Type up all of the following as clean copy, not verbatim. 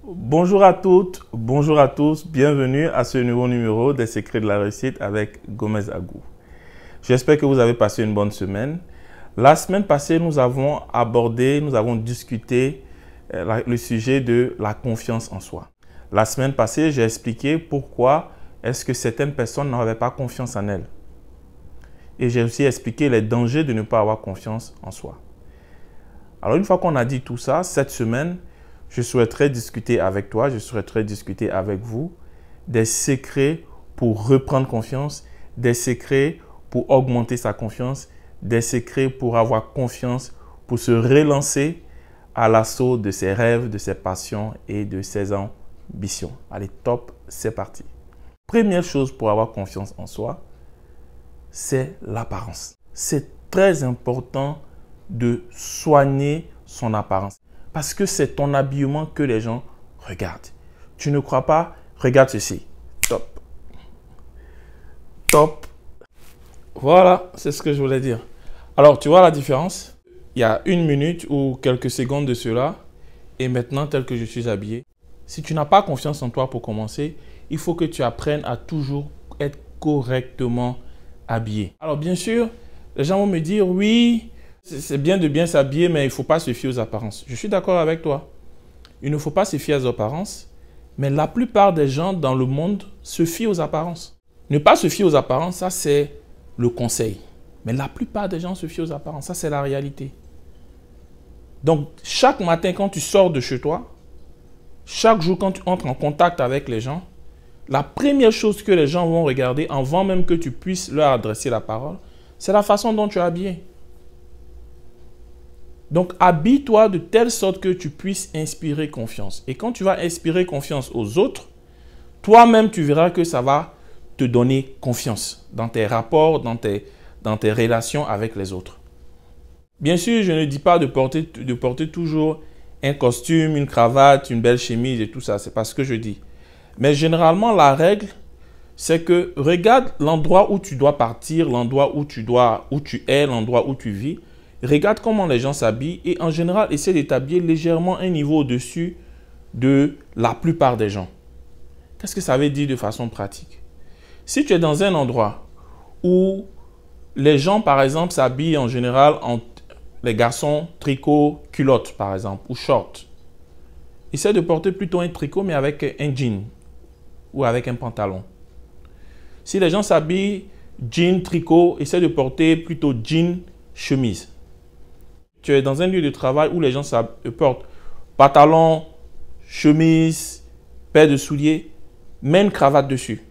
Bonjour à toutes, bonjour à tous, bienvenue à ce nouveau numéro des Secrets de la réussite avec Gomez Agou. J'espère que vous avez passé une bonne semaine. La semaine passée, nous avons discuté le sujet de la confiance en soi. La semaine passée, j'ai expliqué pourquoi est-ce que certaines personnes n'avaient pas confiance en elles. Et j'ai aussi expliqué les dangers de ne pas avoir confiance en soi. Alors, une fois qu'on a dit tout ça, cette semaine, je souhaiterais discuter avec toi, je souhaiterais discuter avec vous des secrets pour reprendre confiance, des secrets pour augmenter sa confiance, des secrets pour avoir confiance, pour se relancer à l'assaut de ses rêves, de ses passions et de ses ambitions. Allez, top, c'est parti. Première chose pour avoir confiance en soi, c'est l'apparence. C'est très important de soigner son apparence. Parce que c'est ton habillement que les gens regardent. Tu ne crois pas? Regarde ceci. Top. Top. Voilà, c'est ce que je voulais dire. Alors, tu vois la différence? Il y a une minute ou quelques secondes de cela et maintenant tel que je suis habillé. Si tu n'as pas confiance en toi pour commencer, il faut que tu apprennes à toujours être correctement habillé. Alors, bien sûr, les gens vont me dire, oui, c'est bien de bien s'habiller, mais il ne faut pas se fier aux apparences. Je suis d'accord avec toi. Il ne faut pas se fier aux apparences, mais la plupart des gens dans le monde se fient aux apparences. Ne pas se fier aux apparences, ça c'est le conseil. Mais la plupart des gens se fient aux apparences, ça c'est la réalité. Donc, chaque matin quand tu sors de chez toi, chaque jour quand tu entres en contact avec les gens, la première chose que les gens vont regarder, avant même que tu puisses leur adresser la parole, c'est la façon dont tu es habillé. Donc, habille-toi de telle sorte que tu puisses inspirer confiance. Et quand tu vas inspirer confiance aux autres, toi-même, tu verras que ça va te donner confiance dans tes rapports, dans tes relations avec les autres. Bien sûr, je ne dis pas de porter toujours un costume, une cravate, une belle chemise et tout ça. C'est pas ce que je dis. Mais généralement, la règle, c'est que regarde l'endroit où tu dois partir, l'endroit où tu es, l'endroit où tu vis. Regarde comment les gens s'habillent et en général, essaie de t'habiller légèrement un niveau au-dessus de la plupart des gens. Qu'est-ce que ça veut dire de façon pratique? Si tu es dans un endroit où les gens, par exemple, s'habillent en général les garçons tricot, culotte, par exemple, ou short, essaie de porter plutôt un tricot, mais avec un jean ou avec un pantalon. Si les gens s'habillent jean, tricot, essaie de porter plutôt jean, chemise. Tu es dans un lieu de travail où les gens portent pantalon, chemise, paire de souliers, mets une cravate dessus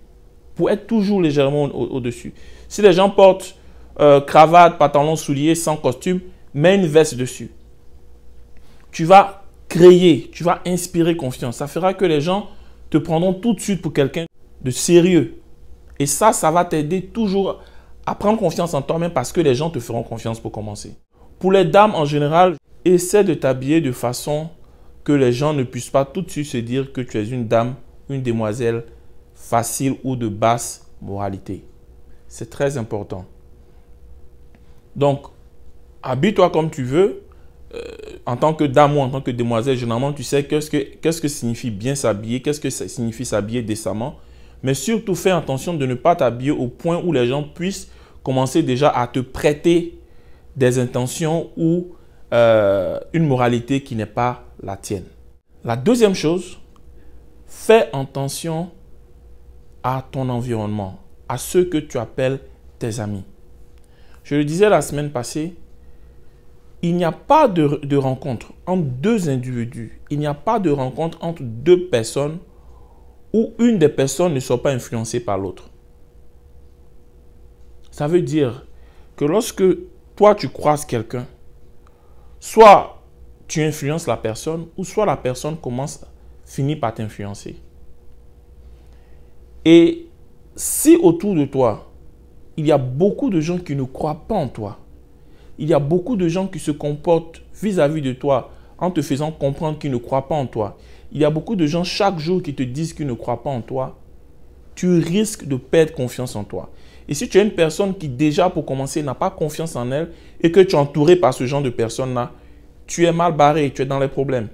pour être toujours légèrement au-dessus. Si les gens portent cravate, pantalon, souliers sans costume, mets une veste dessus. Tu vas créer, tu vas inspirer confiance. Ça fera que les gens te prendront tout de suite pour quelqu'un de sérieux. Et ça va t'aider toujours à prendre confiance en toi-même parce que les gens te feront confiance pour commencer. Pour les dames en général, essaie de t'habiller de façon que les gens ne puissent pas tout de suite se dire que tu es une dame, une demoiselle facile ou de basse moralité. C'est très important. Donc, habille-toi comme tu veux. En tant que dame ou en tant que demoiselle, généralement, tu sais qu'est-ce que signifie bien s'habiller, qu'est-ce que ça signifie s'habiller décemment. Mais surtout, fais attention de ne pas t'habiller au point où les gens puissent commencer déjà à te prêter des intentions ou une moralité qui n'est pas la tienne. La deuxième chose, fais attention à ton environnement, à ceux que tu appelles tes amis. Je le disais la semaine passée, il n'y a pas de rencontre entre deux individus, il n'y a pas de rencontre entre deux personnes où une des personnes ne soit pas influencée par l'autre. Ça veut dire que lorsque toi, tu croises quelqu'un, soit tu influences la personne, ou soit la personne finit par t'influencer. Et si autour de toi, il y a beaucoup de gens qui ne croient pas en toi, il y a beaucoup de gens qui se comportent vis-à-vis de toi en te faisant comprendre qu'ils ne croient pas en toi, il y a beaucoup de gens chaque jour qui te disent qu'ils ne croient pas en toi, tu risques de perdre confiance en toi. Et si tu es une personne qui déjà pour commencer n'a pas confiance en elle et que tu es entouré par ce genre de personnes-là, tu es mal barré, tu es dans les problèmes.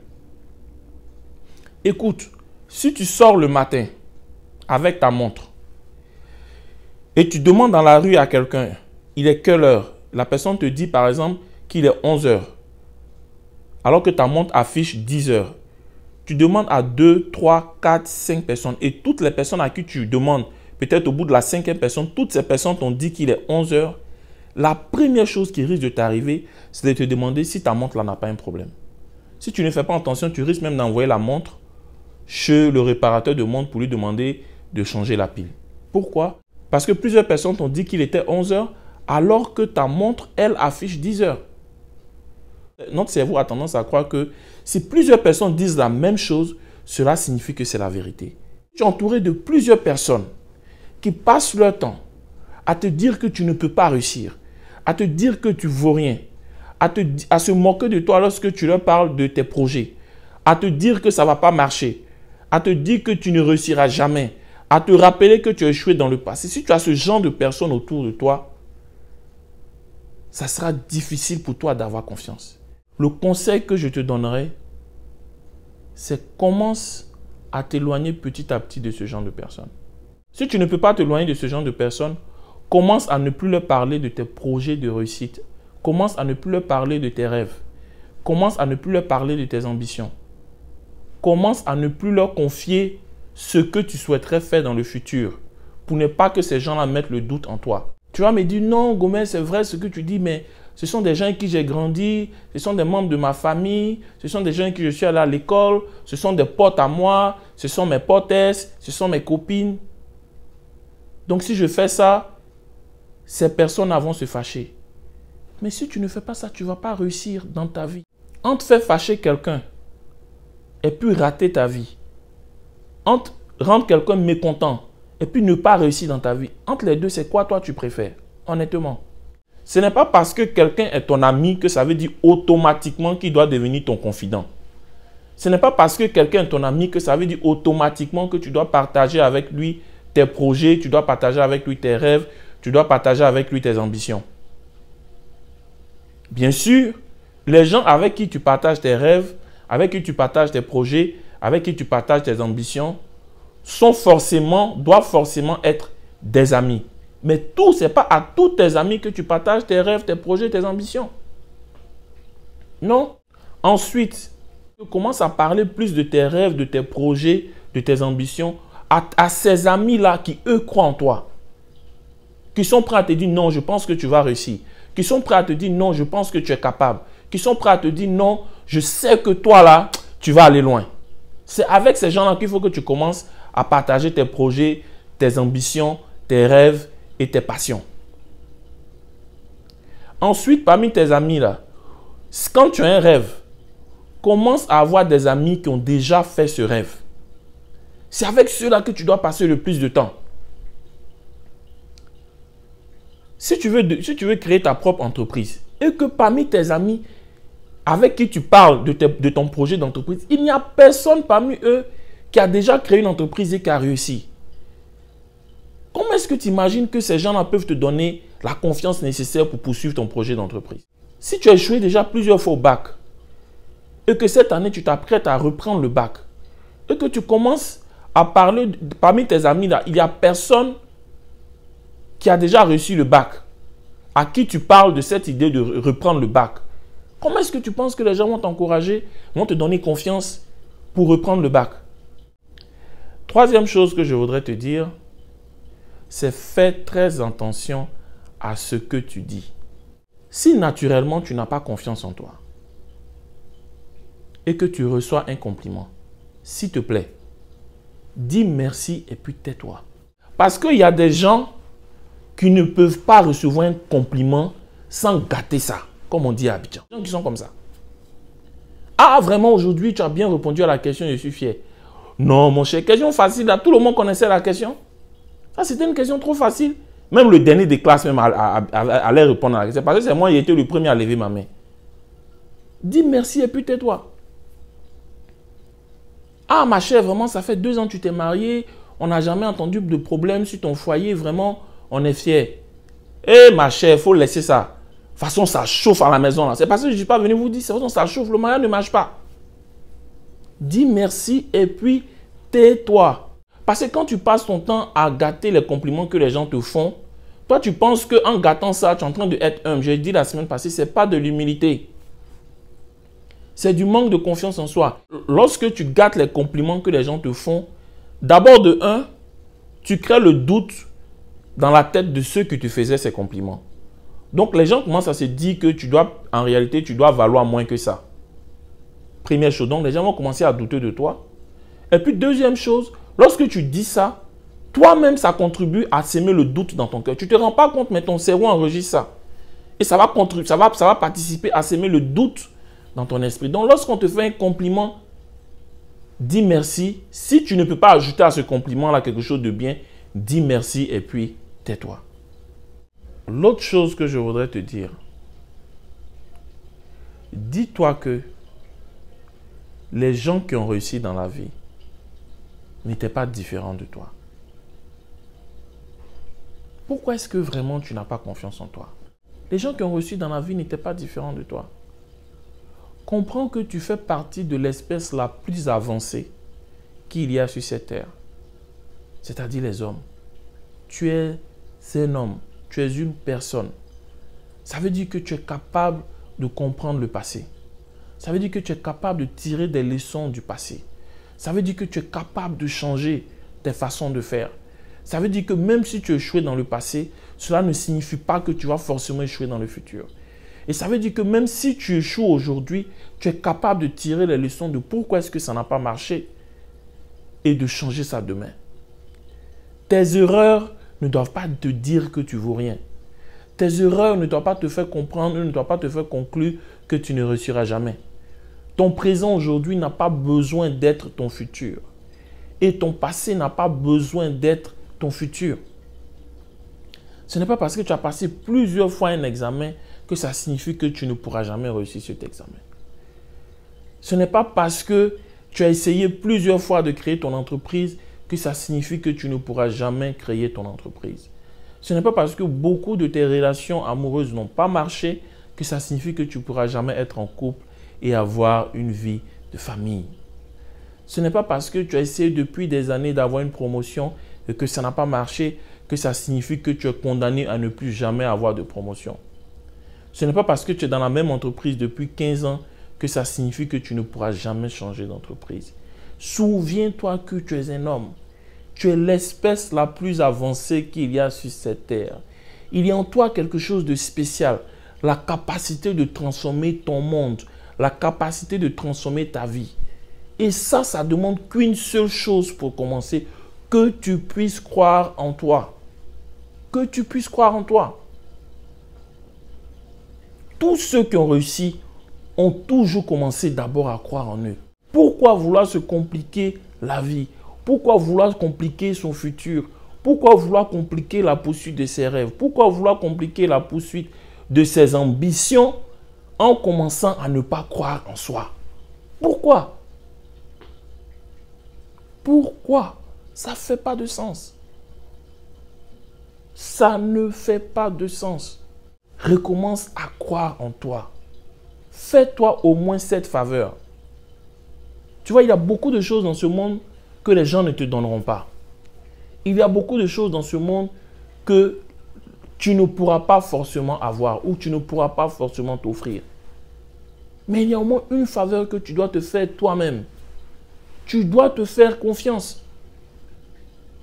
Écoute, si tu sors le matin avec ta montre et tu demandes dans la rue à quelqu'un, il est quelle heure? La personne te dit par exemple qu'il est 11 heures, alors que ta montre affiche 10 heures. Tu demandes à 2, 3, 4, 5 personnes et toutes les personnes à qui tu demandes, peut-être au bout de la 5e personne, toutes ces personnes t'ont dit qu'il est 11 heures. La première chose qui risque de t'arriver, c'est de te demander si ta montre là n'a pas un problème. Si tu ne fais pas attention, tu risques même d'envoyer la montre chez le réparateur de montre pour lui demander de changer la pile. Pourquoi? Parce que plusieurs personnes t'ont dit qu'il était 11 heures alors que ta montre, elle, affiche 10 heures. Notre cerveau a tendance à croire que si plusieurs personnes disent la même chose, cela signifie que c'est la vérité. Tu es entouré de plusieurs personnes qui passent leur temps à te dire que tu ne peux pas réussir, à te dire que tu ne vaux rien, à se moquer de toi lorsque tu leur parles de tes projets, à te dire que ça ne va pas marcher, à te dire que tu ne réussiras jamais, à te rappeler que tu as échoué dans le passé. Si tu as ce genre de personnes autour de toi, ça sera difficile pour toi d'avoir confiance. Le conseil que je te donnerai, c'est commence à t'éloigner petit à petit de ce genre de personnes. Si tu ne peux pas t'éloigner de ce genre de personnes, commence à ne plus leur parler de tes projets de réussite. Commence à ne plus leur parler de tes rêves. Commence à ne plus leur parler de tes ambitions. Commence à ne plus leur confier ce que tu souhaiterais faire dans le futur pour ne pas que ces gens-là mettent le doute en toi. Tu vas me dire, non, Gomez, c'est vrai ce que tu dis, mais ce sont des gens avec qui j'ai grandi, ce sont des membres de ma famille, ce sont des gens avec qui je suis allé à l'école, ce sont des potes à moi, ce sont mes potesses, ce sont mes copines. Donc si je fais ça, ces personnes vont se fâcher. Mais si tu ne fais pas ça, tu ne vas pas réussir dans ta vie. Entre faire fâcher quelqu'un et puis rater ta vie, entre rendre quelqu'un mécontent et puis ne pas réussir dans ta vie, entre les deux, c'est quoi toi tu préfères? Honnêtement. Ce n'est pas parce que quelqu'un est ton ami que ça veut dire automatiquement qu'il doit devenir ton confident. Ce n'est pas parce que quelqu'un est ton ami que ça veut dire automatiquement que tu dois partager avec lui tes projets, tu dois partager avec lui tes rêves, tu dois partager avec lui tes ambitions. Bien sûr, les gens avec qui tu partages tes rêves, avec qui tu partages tes projets, avec qui tu partages tes ambitions, doivent forcément être des amis. Mais ce n'est pas à tous tes amis que tu partages tes rêves, tes projets, tes ambitions. Non. Ensuite, tu commences à parler plus de tes rêves, de tes projets, de tes ambitions à ces amis-là qui, eux, croient en toi. Qui sont prêts à te dire non, je pense que tu vas réussir. Qui sont prêts à te dire non, je pense que tu es capable. Qui sont prêts à te dire non, je sais que toi, là, tu vas aller loin. C'est avec ces gens-là qu'il faut que tu commences à partager tes projets, tes ambitions, tes rêves et tes passions. Ensuite, parmi tes amis là, quand tu as un rêve, commence à avoir des amis qui ont déjà fait ce rêve. C'est avec ceux-là que tu dois passer le plus de temps. Si tu veux créer ta propre entreprise et que parmi tes amis avec qui tu parles de ton projet d'entreprise, il n'y a personne parmi eux qui a déjà créé une entreprise et qui a réussi. Comment est-ce que tu imagines que ces gens-là peuvent te donner la confiance nécessaire pour poursuivre ton projet d'entreprise? Si tu as échoué déjà plusieurs fois au bac et que cette année tu t'apprêtes à reprendre le bac et que tu commences à parler parmi tes amis là, il n'y a personne qui a déjà réussi le bac à qui tu parles de cette idée de reprendre le bac. Comment est-ce que tu penses que les gens vont t'encourager, vont te donner confiance pour reprendre le bac? Troisième chose que je voudrais te dire, c'est fais très attention à ce que tu dis. Si naturellement tu n'as pas confiance en toi et que tu reçois un compliment, s'il te plaît, dis merci et puis tais-toi. Parce qu'il y a des gens qui ne peuvent pas recevoir un compliment sans gâter ça, comme on dit à Abidjan. Il y a des gens qui sont comme ça. Ah, vraiment, aujourd'hui, tu as bien répondu à la question, je suis fier. Non, mon cher, question facile, là, tout le monde connaissait la question. Ça, c'était une question trop facile. Même le dernier des classes même allait répondre à la question. Parce que c'est moi qui étais le premier à lever ma main. Dis merci et puis tais-toi. Ah, ma chère, vraiment, ça fait 2 ans que tu t'es mariée. On n'a jamais entendu de problème sur ton foyer. Vraiment, on est fiers. Eh, ma chère, il faut laisser ça. De toute façon, ça chauffe à la maison. C'est parce que je ne suis pas venu vous dire. De toute façon, ça chauffe. Le mariage ne marche pas. dis merci et puis tais-toi. Parce que quand tu passes ton temps à gâter les compliments que les gens te font, toi tu penses qu'en gâtant ça, tu es en train d'être humble. J'ai dit la semaine passée, ce n'est pas de l'humilité. C'est du manque de confiance en soi. Lorsque tu gâtes les compliments que les gens te font, d'abord de un, tu crées le doute dans la tête de ceux qui te faisaient ces compliments. Donc les gens commencent à se dire que en réalité, tu dois valoir moins que ça. Première chose, donc les gens vont commencer à douter de toi. Et puis deuxième chose, lorsque tu dis ça, toi-même ça contribue à s'aimer le doute dans ton cœur. Tu ne te rends pas compte, mais ton cerveau enregistre ça. Et ça va participer à s'aimer le doute dans ton esprit. Donc lorsqu'on te fait un compliment, dis merci. Si tu ne peux pas ajouter à ce compliment-là quelque chose de bien, dis merci et puis tais-toi. L'autre chose que je voudrais te dire, dis-toi que les gens qui ont réussi dans la vie n'étaient pas différents de toi. Pourquoi est-ce que vraiment tu n'as pas confiance en toi? Les gens qui ont réussi dans la vie n'étaient pas différents de toi. Comprends que tu fais partie de l'espèce la plus avancée qu'il y a sur cette terre, c'est-à-dire les hommes. Tu es un homme, tu es une personne. Ça veut dire que tu es capable de comprendre le passé. Ça veut dire que tu es capable de tirer des leçons du passé. Ça veut dire que tu es capable de changer tes façons de faire. Ça veut dire que même si tu as échoué dans le passé, cela ne signifie pas que tu vas forcément échouer dans le futur. Et ça veut dire que même si tu échoues aujourd'hui, tu es capable de tirer les leçons de pourquoi est-ce que ça n'a pas marché et de changer ça demain. Tes erreurs ne doivent pas te dire que tu ne vaux rien. Tes erreurs ne doivent pas te faire comprendre, ne doivent pas te faire conclure que tu ne réussiras jamais. Ton présent aujourd'hui n'a pas besoin d'être ton futur. Et ton passé n'a pas besoin d'être ton futur. Ce n'est pas parce que tu as passé plusieurs fois un examen que ça signifie que tu ne pourras jamais réussir cet examen. Ce n'est pas parce que tu as essayé plusieurs fois de créer ton entreprise que ça signifie que tu ne pourras jamais créer ton entreprise. Ce n'est pas parce que beaucoup de tes relations amoureuses n'ont pas marché que ça signifie que tu ne pourras jamais être en couple et avoir une vie de famille. Ce n'est pas parce que tu as essayé depuis des années d'avoir une promotion et que ça n'a pas marché que ça signifie que tu es condamné à ne plus jamais avoir de promotion. Ce n'est pas parce que tu es dans la même entreprise depuis 15 ans que ça signifie que tu ne pourras jamais changer d'entreprise. Souviens-toi que tu es un homme. Tu es l'espèce la plus avancée qu'il y a sur cette terre. Il y a en toi quelque chose de spécial. La capacité de transformer ton monde. La capacité de transformer ta vie. Et ça demande qu'une seule chose pour commencer. Que tu puisses croire en toi. Que tu puisses croire en toi. Tous ceux qui ont réussi ont toujours commencé d'abord à croire en eux. Pourquoi vouloir se compliquer la vie? Pourquoi vouloir compliquer son futur? Pourquoi vouloir compliquer la poursuite de ses rêves? Pourquoi vouloir compliquer la poursuite de ses ambitions en commençant à ne pas croire en soi? Pourquoi? Pourquoi? Ça ne fait pas de sens. Ça ne fait pas de sens. Recommence à croire en toi. Fais-toi au moins cette faveur. Tu vois, il y a beaucoup de choses dans ce monde que les gens ne te donneront pas. Il y a beaucoup de choses dans ce monde que tu ne pourras pas forcément avoir ou tu ne pourras pas forcément t'offrir. Mais il y a au moins une faveur que tu dois te faire toi-même. Tu dois te faire confiance.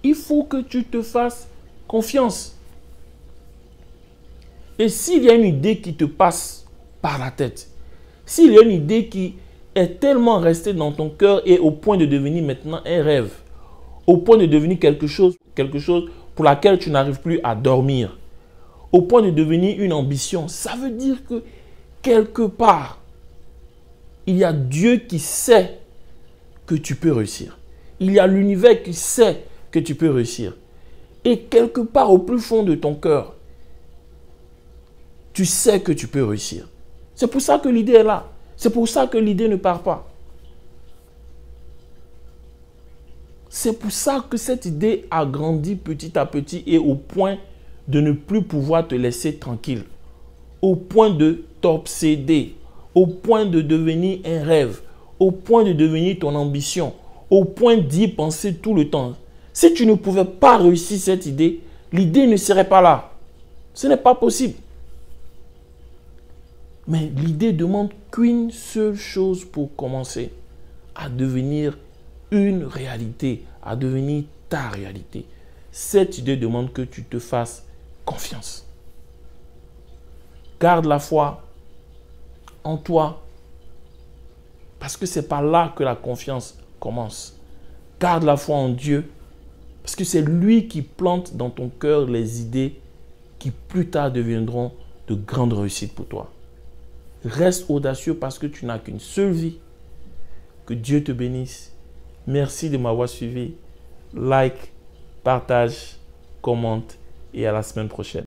Il faut que tu te fasses confiance. Et s'il y a une idée qui te passe par la tête, s'il y a une idée qui est tellement restée dans ton cœur et au point de devenir maintenant un rêve, au point de devenir quelque chose pour laquelle tu n'arrives plus à dormir, au point de devenir une ambition, ça veut dire que quelque part, il y a Dieu qui sait que tu peux réussir. Il y a l'univers qui sait que tu peux réussir. Et quelque part au plus fond de ton cœur, tu sais que tu peux réussir. C'est pour ça que l'idée est là. C'est pour ça que l'idée ne part pas. C'est pour ça que cette idée a grandi petit à petit et au point de ne plus pouvoir te laisser tranquille. Au point de t'obséder. Au point de devenir un rêve. au point de devenir ton ambition, au point d'y penser tout le temps. Si tu ne pouvais pas réussir cette idée, l'idée ne serait pas là. Ce n'est pas possible. Mais l'idée demande qu'une seule chose pour commencer à devenir une réalité, à devenir ta réalité. Cette idée demande que tu te fasses confiance. Garde la foi en toi, parce que c'est par là que la confiance commence. Garde la foi en Dieu, parce que c'est lui qui plante dans ton cœur les idées qui plus tard deviendront de grandes réussites pour toi. Reste audacieux parce que tu n'as qu'une seule vie. Que Dieu te bénisse. Merci de m'avoir suivi. Like, partage, commente et à la semaine prochaine.